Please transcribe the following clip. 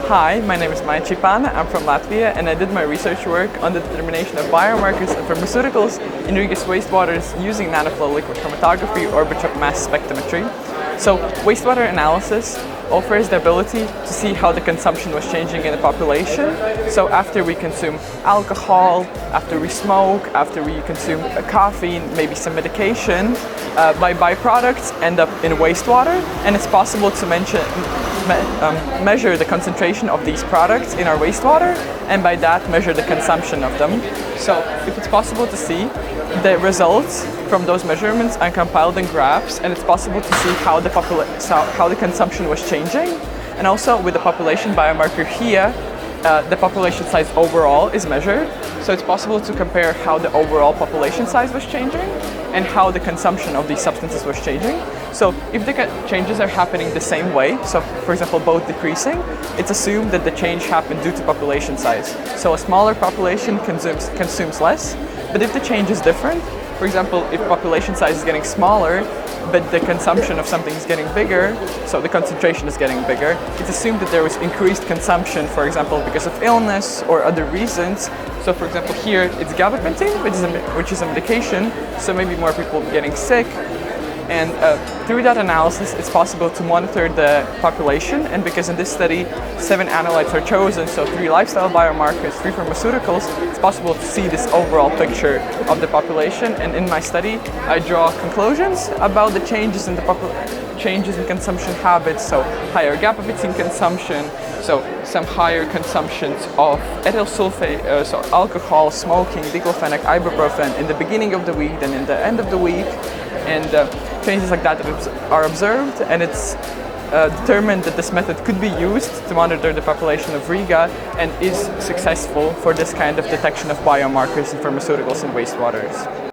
Hi, my name is Maija Čipāne. I'm from Latvia, and I did my research work on the determination of biomarkers and pharmaceuticals in Riga's wastewaters using nanoflow liquid chromatography or Orbitrap mass spectrometry. So, wastewater analysis offers the ability to see how the consumption was changing in the population. So after we consume alcohol, after we smoke, after we consume coffee, maybe some medication, byproducts end up in wastewater, and it's possible to measure the concentration of these products in our wastewater, and by that measure the consumption of them. So if it's possible to see the results from those measurements and compiled in graphs, and it's possible to see how the consumption was changing, and also with the population biomarker here, the population size overall is measured, so it's possible to compare how the overall population size was changing and how the consumption of these substances was changing. So if the changes are happening the same way, so for example both decreasing, it's assumed that the change happened due to population size. So a smaller population consumes less, but if the change is different, for example, if population size is getting smaller, but the consumption of something is getting bigger, so the concentration is getting bigger, it's assumed that there was increased consumption, for example, because of illness or other reasons. So for example, here it's gabapentin, which is a medication, so maybe more people getting sick. And through that analysis, it's possible to monitor the population, and because in this study 7 analytes are chosen, so 3 lifestyle biomarkers, 3 pharmaceuticals, it's possible to see this overall picture of the population. And in my study, I draw conclusions about the changes in changes in consumption habits, so higher gabapentin consumption, so some higher consumptions of ethyl sulfate, so alcohol, smoking, diclofenac, ibuprofen in the beginning of the week than in the end of the week, and changes like that are observed, and it's determined that this method could be used to monitor the population of Riga and is successful for this kind of detection of biomarkers in pharmaceuticals and wastewaters.